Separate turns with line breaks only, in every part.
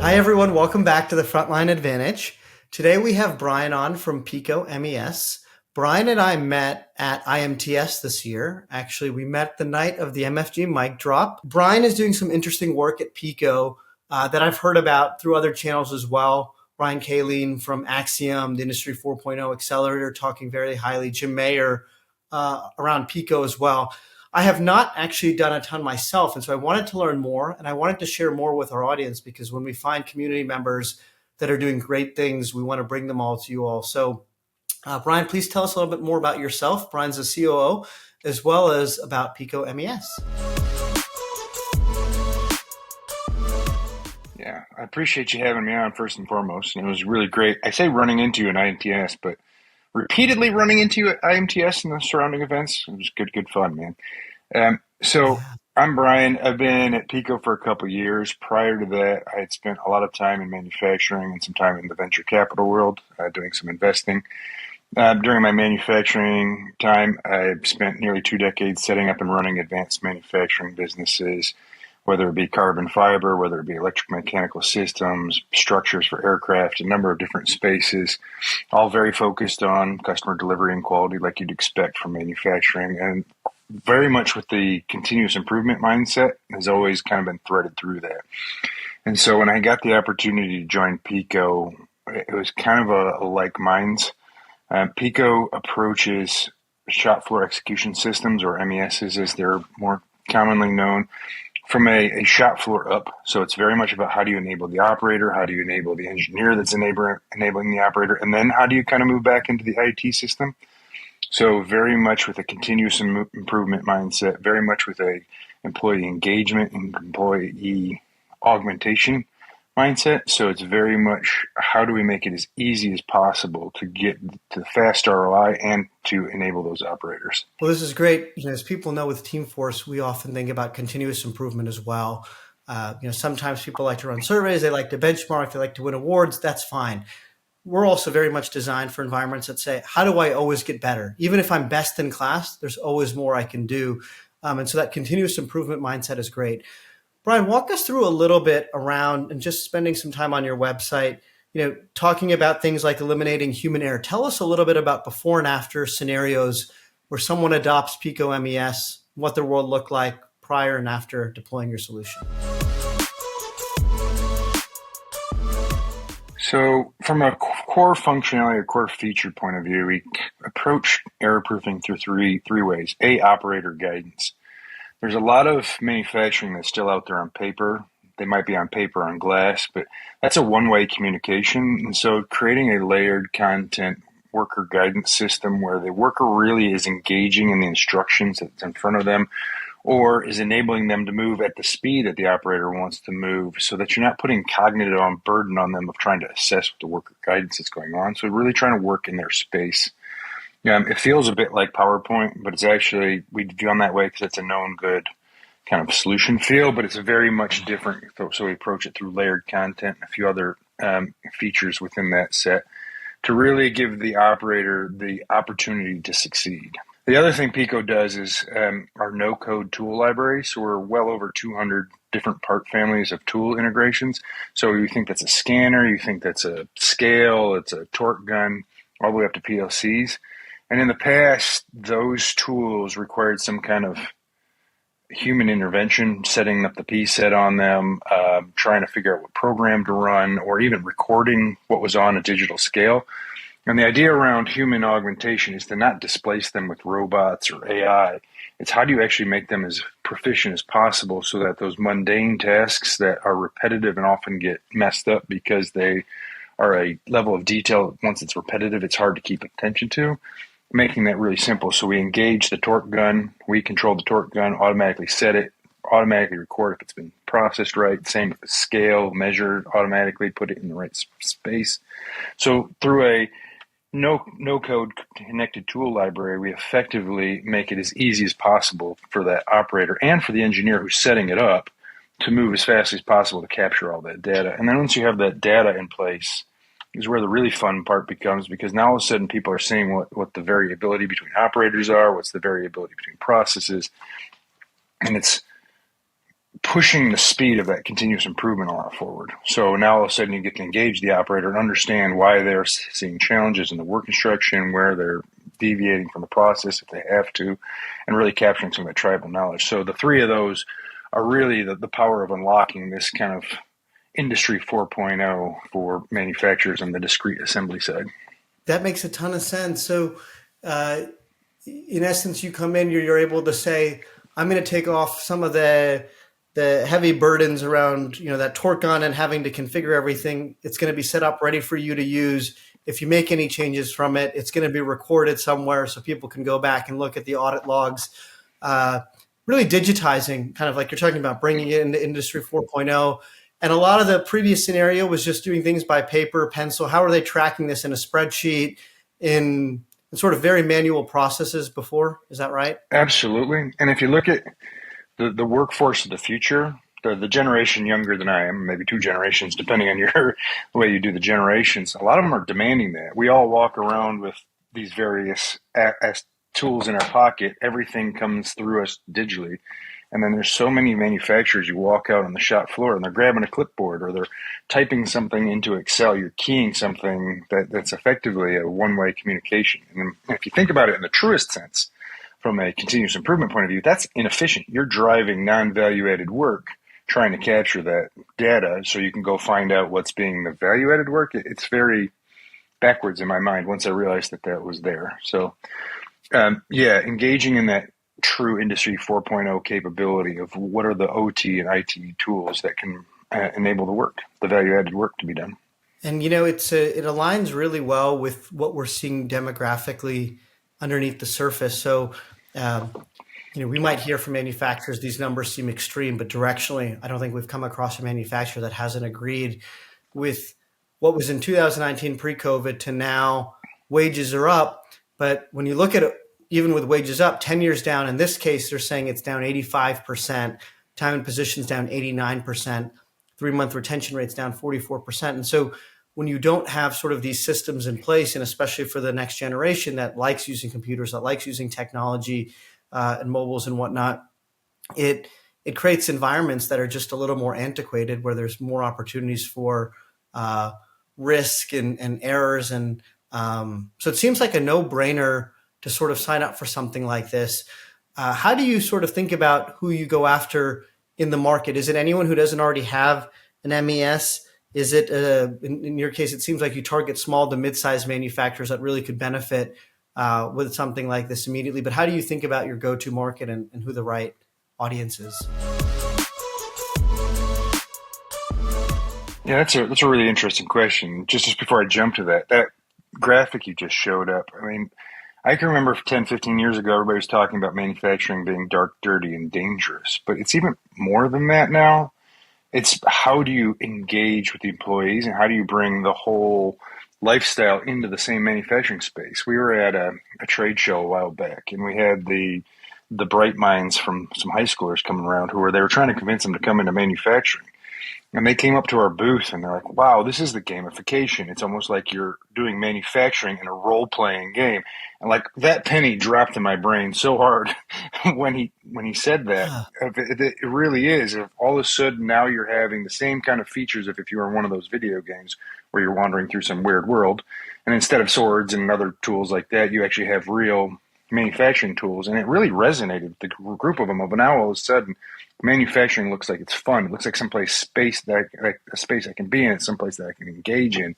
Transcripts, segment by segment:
Hi, everyone. Welcome back to the Frontline Advantage. Today we have Bryan on from Pico MES. Bryan and I met at IMTS this year. Actually, we met the night of the MFG mic drop. Bryan is doing some interesting work at Pico that I've heard about through other channels as well. Brian Kaline from Axiom, the Industry 4.0 Accelerator, talking very highly. Jim Mayer around Pico as well. I have not actually done a ton myself, and so I wanted to learn more, and I wanted to share more with our audience, because when we find community members that are doing great things, we want to bring them all to you all. So, Bryan, please tell us a little bit more about yourself. Bryan's the COO, as well as about Pico MES.
Yeah, I appreciate you having me on first and foremost, and it was really great. I say running into you at IMTS, but repeatedly running into you at IMTS and the surrounding events. It was good fun, man. So I'm Bryan. I've been at Pico for a couple of years. Prior to that, I had spent a lot of time in manufacturing and some time in the venture capital world, doing some investing. During my manufacturing time, I spent nearly 2 decades setting up and running advanced manufacturing businesses, whether it be carbon fiber, whether it be electromechanical systems, structures for aircraft, a number of different spaces, all very focused on customer delivery and quality like you'd expect from manufacturing, and very much with the continuous improvement mindset has always kind of been threaded through that. And so when I got the opportunity to join Pico, it was kind of a like minds. Pico approaches shop floor execution systems, or MESs as they're more commonly known, from a shop floor up. So it's very much about how do you enable the operator, how do you enable the engineer that's enabling the operator, and then how do you kind of move back into the IT system. So very much with a continuous improvement mindset, very much with a employee engagement and employee augmentation mindset. So it's very much how do we make it as easy as possible to get to the fast ROI and to enable those operators.
Well, this is great. As people know, with Teamforce, we often think about continuous improvement as well. Sometimes people like to run surveys, they like to benchmark, they like to win awards. That's fine. We're also very much designed for environments that say, how do I always get better? Even if I'm best in class, there's always more I can do. And so that continuous improvement mindset is great. Bryan, walk us through a little bit around, and just spending some time on your website, talking about things like eliminating human error. Tell us a little bit about before and after scenarios where someone adopts Pico MES, what the world looked like prior and after deploying your solution.
So from a core functionality or core feature point of view, we approach error proofing through three ways. Operator guidance. There's a lot of manufacturing that's still out there on paper. They might be on paper on glass, but that's a one-way communication. And so creating a layered content worker guidance system where the worker really is engaging in the instructions that's in front of them, or is enabling them to move at the speed that the operator wants to move, so that you're not putting cognitive burden on them of trying to assess what the worker guidance is going on. So really trying to work in their space. It feels a bit like PowerPoint, but it's actually, we do them that way because it's a known good kind of solution feel, but it's very much different. So we approach it through layered content and a few other features within that set to really give the operator the opportunity to succeed. The other thing Pico does is our no-code tool library. So we're well over 200 different part families of tool integrations. So you think that's a scanner, you think that's a scale, it's a torque gun, all the way up to PLCs. And in the past, those tools required some kind of human intervention, setting up the P set on them, trying to figure out what program to run, or even recording what was on a digital scale. And the idea around human augmentation is to not displace them with robots or AI. It's how do you actually make them as proficient as possible so that those mundane tasks that are repetitive and often get messed up because they are a level of detail, once it's repetitive, it's hard to keep attention to, making that really simple. So we engage the torque gun, we control the torque gun, automatically set it, automatically record if it's been processed right, same with the scale, measure automatically, put it in the right space. So through a no-code connected tool library, we effectively make it as easy as possible for that operator and for the engineer who's setting it up to move as fast as possible to capture all that data. And then once you have that data in place is where the really fun part becomes, because now all of a sudden people are seeing what the variability between operators are, what's the variability between processes, and it's pushing the speed of that continuous improvement a lot forward. So now all of a sudden you get to engage the operator and understand why they're seeing challenges in the work instruction, where they're deviating from the process if they have to, and really capturing some of that tribal knowledge. So the three of those are really the power of unlocking this kind of industry 4.0 for manufacturers on the discrete assembly side.
That makes a ton of sense. So, in essence, you come in, you're able to say, I'm going to take off some of the heavy burdens around, that torque gun and having to configure everything. It's going to be set up ready for you to use. If you make any changes from it, it's going to be recorded somewhere so people can go back and look at the audit logs. Really digitizing, kind of like you're talking about, bringing it into Industry 4.0. And a lot of the previous scenario was just doing things by paper, pencil. How are they tracking this in a spreadsheet, in sort of very manual processes before? Is that right?
Absolutely. And if you look at the workforce of the future, the generation younger than I am, maybe two generations, depending on the way you do the generations, a lot of them are demanding that. We all walk around with these various tools in our pocket. Everything comes through us digitally. And then there's so many manufacturers, you walk out on the shop floor and they're grabbing a clipboard or they're typing something into Excel. You're keying something that's effectively a one-way communication. And if you think about it in the truest sense, from a continuous improvement point of view, that's inefficient. You're driving non-value-added work, trying to capture that data so you can go find out what's being the value-added work. It's very backwards in my mind once I realized that was there. So, engaging in that true Industry 4.0 capability of what are the OT and IT tools that can enable the value-added work to be done.
And, it aligns really well with what we're seeing demographically underneath the surface. So, we might hear from manufacturers, these numbers seem extreme, but directionally, I don't think we've come across a manufacturer that hasn't agreed with what was in 2019 pre-COVID to now. Wages are up. But when you look at it, even with wages up, 10 years down, in this case, they're saying it's down 85%, time and positions down 89%, 3-month retention rates down 44%. And so when you don't have sort of these systems in place, and especially for the next generation that likes using computers, that likes using technology and mobiles and whatnot, it creates environments that are just a little more antiquated, where there's more opportunities for risk and errors. And so it seems like a no-brainer to sort of sign up for something like this. How do you sort of think about who you go after in the market? Is it anyone who doesn't already have an MES? Is it, in your case, it seems like you target small to mid-sized manufacturers that really could benefit with something like this immediately. But how do you think about your go-to market and who the right audience is?
Yeah, that's a really interesting question. Just before I jump to that graphic you just showed up, I mean, I can remember 10, 15 years ago, everybody was talking about manufacturing being dark, dirty, and dangerous. But it's even more than that now. It's how do you engage with the employees and how do you bring the whole lifestyle into the same manufacturing space? We were at a trade show a while back, and we had the bright minds from some high schoolers coming around they were trying to convince them to come into manufacturing. And they came up to our booth and they're like, wow, this is the gamification. It's almost like you're doing manufacturing in a role-playing game. And like that penny dropped in my brain so hard when he said that. It really is. If all of a sudden now you're having the same kind of features if you were in one of those video games where you're wandering through some weird world. And instead of swords and other tools like that, you actually have real manufacturing tools. And it really resonated with the group of them. But now all of a sudden, manufacturing looks like it's fun. It looks like a space I can be in. It's someplace that I can engage in,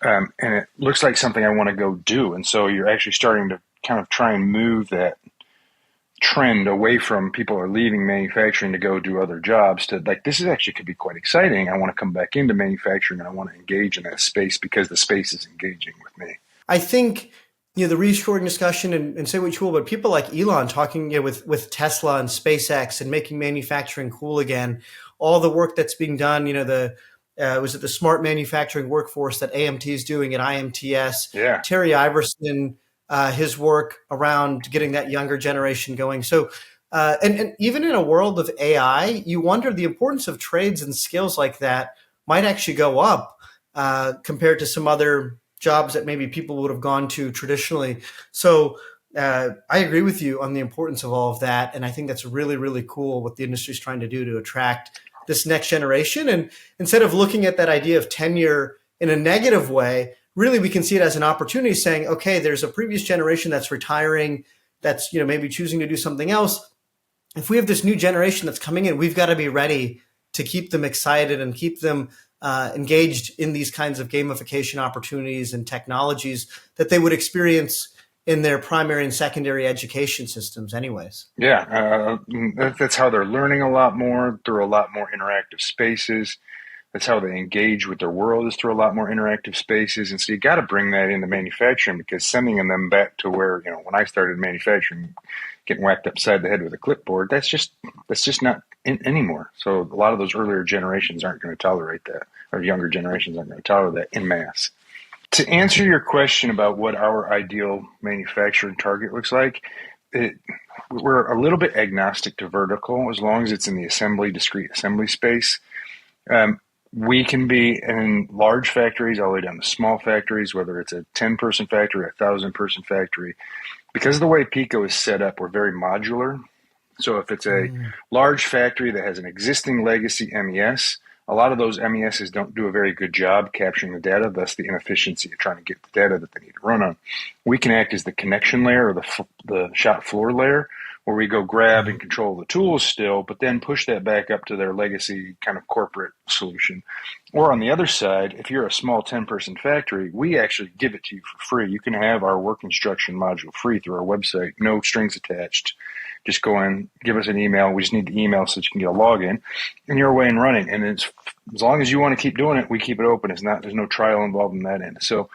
and it looks like something I want to go do. And so you're actually starting to kind of try and move that trend away from people are leaving manufacturing to go do other jobs to like, this is actually could be quite exciting. I want to come back into manufacturing and I want to engage in that space because the space is engaging with me.
I think the reshoring discussion and say what you will, but people like Elon talking with Tesla and SpaceX and making manufacturing cool again, all the work that's being done, was it the smart manufacturing workforce that AMT is doing at IMTS?
Yeah.
Terry Iverson, his work around getting that younger generation going. So, and even in a world of AI, you wonder the importance of trades and skills like that might actually go up compared to some other jobs that maybe people would have gone to traditionally. So I agree with you on the importance of all of that. And I think that's really, really cool what the industry is trying to do to attract this next generation. And instead of looking at that idea of tenure in a negative way, really we can see it as an opportunity saying, okay, there's a previous generation that's retiring, that's, maybe choosing to do something else. If we have this new generation that's coming in, we've got to be ready to keep them excited and keep them engaged in these kinds of gamification opportunities and technologies that they would experience in their primary and secondary education systems anyways.
Yeah, that's how they're learning a lot more through a lot more interactive spaces. That's how they engage with their world is through a lot more interactive spaces. And so you got to bring that into manufacturing, because sending them back to where, when I started manufacturing, getting whacked upside the head with a clipboard, that's just not anymore. So a lot of those earlier generations aren't going to tolerate that, or younger generations aren't going to tolerate that en masse. To answer your question about what our ideal manufacturing target looks like, we're a little bit agnostic to vertical as long as it's in the discrete assembly space. We can be in large factories all the way down to small factories, whether it's a 10-person factory, a 1,000-person factory. Because of the way Pico is set up, we're very modular. So if it's a large factory that has an existing legacy MES, a lot of those MESs don't do a very good job capturing the data, thus the inefficiency of trying to get the data that they need to run on. We can act as the connection layer, or the shop floor layer, where we go grab and control the tools still, but then push that back up to their legacy kind of corporate solution. Or on the other side, if you're a small 10-person factory, we actually give it to you for free. You can have our work instruction module free through our website, no strings attached. Just go in, give us an email. We just need the email so that you can get a login, and you're away and running. And it's, as long as you want to keep doing it, we keep it open. There's no trial involved in that end. So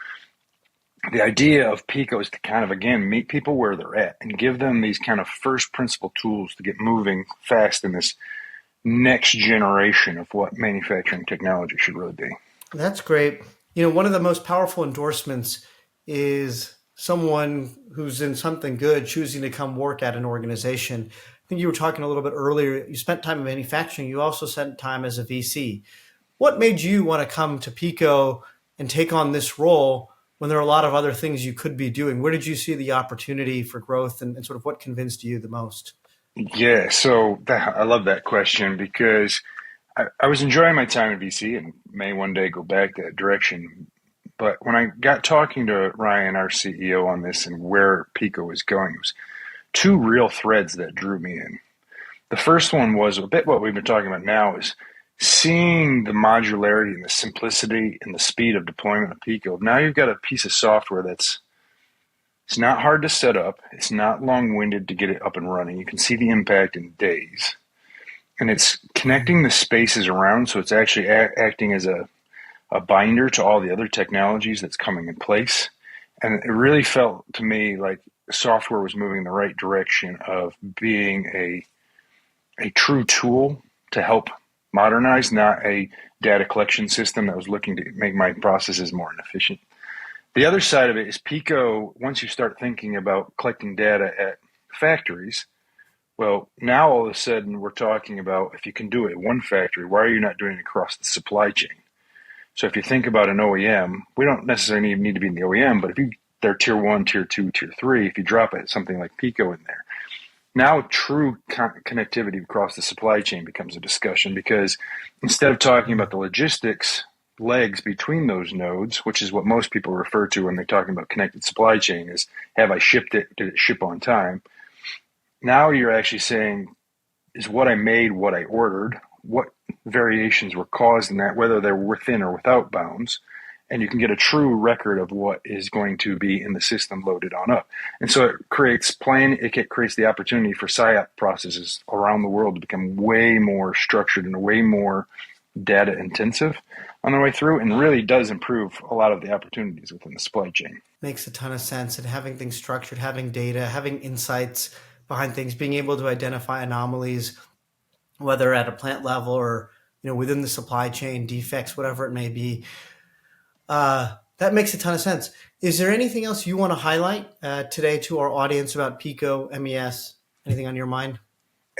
the idea of Pico is to kind of, again, meet people where they're at and give them these kind of first principle tools to get moving fast in this next generation of what manufacturing technology should really be.
That's great. One of the most powerful endorsements is someone who's in something good choosing to come work at an organization. I think you were talking a little bit earlier, you spent time in manufacturing, you also spent time as a VC. What made you want to come to Pico and take on this role when there are a lot of other things you could be doing? Where did you see the opportunity for growth, and sort of what convinced you the most?
Yeah, so I love that question, because I was enjoying my time at VC and may one day go back that direction. But when I got talking to Ryan, our CEO, on this and where Pico was going, it was two real threads that drew me in. The first one was a bit what we've been talking about now, is seeing the modularity and the simplicity and the speed of deployment of Pico. Now you've got a piece of software it's not hard to set up. It's not long-winded to get it up and running. You can see the impact in days. And it's connecting the spaces around, so it's actually acting as a binder to all the other technologies that's coming in place. And it really felt to me like software was moving in the right direction of being a true tool to help modernize, not a data collection system that was looking to make my processes more efficient. The other side of it is Pico, once you start thinking about collecting data at factories, well, now all of a sudden we're talking about, if you can do it at one factory, why are you not doing it across the supply chain? So if you think about an OEM, we don't necessarily need to be in the OEM, but if they're tier 1, tier 2, tier 3, if you drop it, something like Pico in there, now true connectivity across the supply chain becomes a discussion, because instead of talking about the logistics legs between those nodes, which is what most people refer to when they're talking about connected supply chain, is, have I shipped it? Did it ship on time? Now you're actually saying, is what I made what I ordered? What variations were caused in that, whether they're within or without bounds? And you can get a true record of what is going to be in the system loaded on up. And so it creates the opportunity for SIOP processes around the world to become way more structured and way more data intensive on their way through, and really does improve a lot of the opportunities within the supply chain.
Makes a ton of sense. And having things structured, having data, having insights behind things, being able to identify anomalies, whether at a plant level or within the supply chain, defects, whatever it may be. That makes a ton of sense. Is there anything else you want to highlight today to our audience about Pico, MES? Anything on your mind?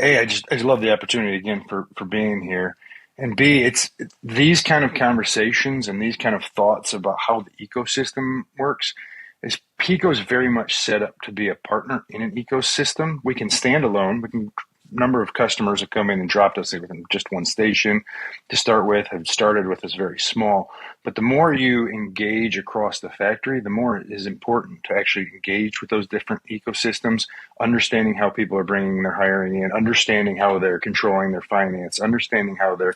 A, I just love the opportunity again for being here. And B, it's these kind of conversations and these kind of thoughts about how the ecosystem works is Pico is very much set up to be a partner in an ecosystem. We can stand alone. We can number of customers have come in and dropped us within just one station to start with, have started with us very small. But the more you engage across the factory, the more it is important to actually engage with those different ecosystems, understanding how people are bringing their hiring in, understanding how they're controlling their finance, understanding how they're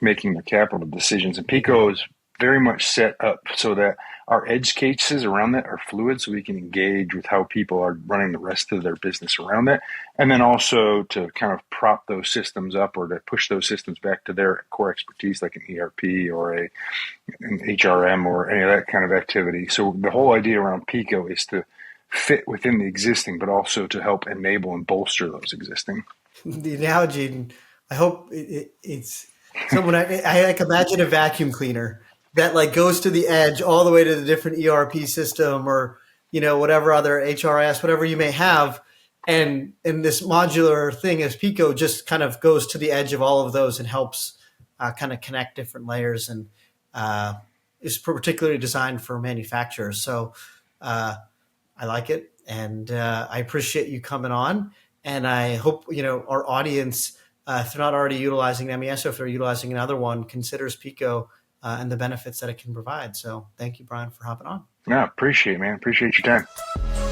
making their capital decisions. And Pico is very much set up so that our edge cases around that are fluid, so we can engage with how people are running the rest of their business around that. And then also to kind of prop those systems up or to push those systems back to their core expertise, like an ERP or an HRM or any of that kind of activity. So the whole idea around Pico is to fit within the existing, but also to help enable and bolster those existing.
The analogy, I hope it's someone, I like imagine a vacuum cleaner that like goes to the edge all the way to the different ERP system or, whatever other HRS, whatever you may have. And this modular thing as Pico just kind of goes to the edge of all of those and helps kind of connect different layers and is particularly designed for manufacturers. So I like it. And I appreciate you coming on. And I hope, our audience, if they're not already utilizing MES or if they're utilizing another one, considers Pico and the benefits that it can provide. So thank you, Bryan, for hopping on.
No, appreciate it, man. Appreciate your time.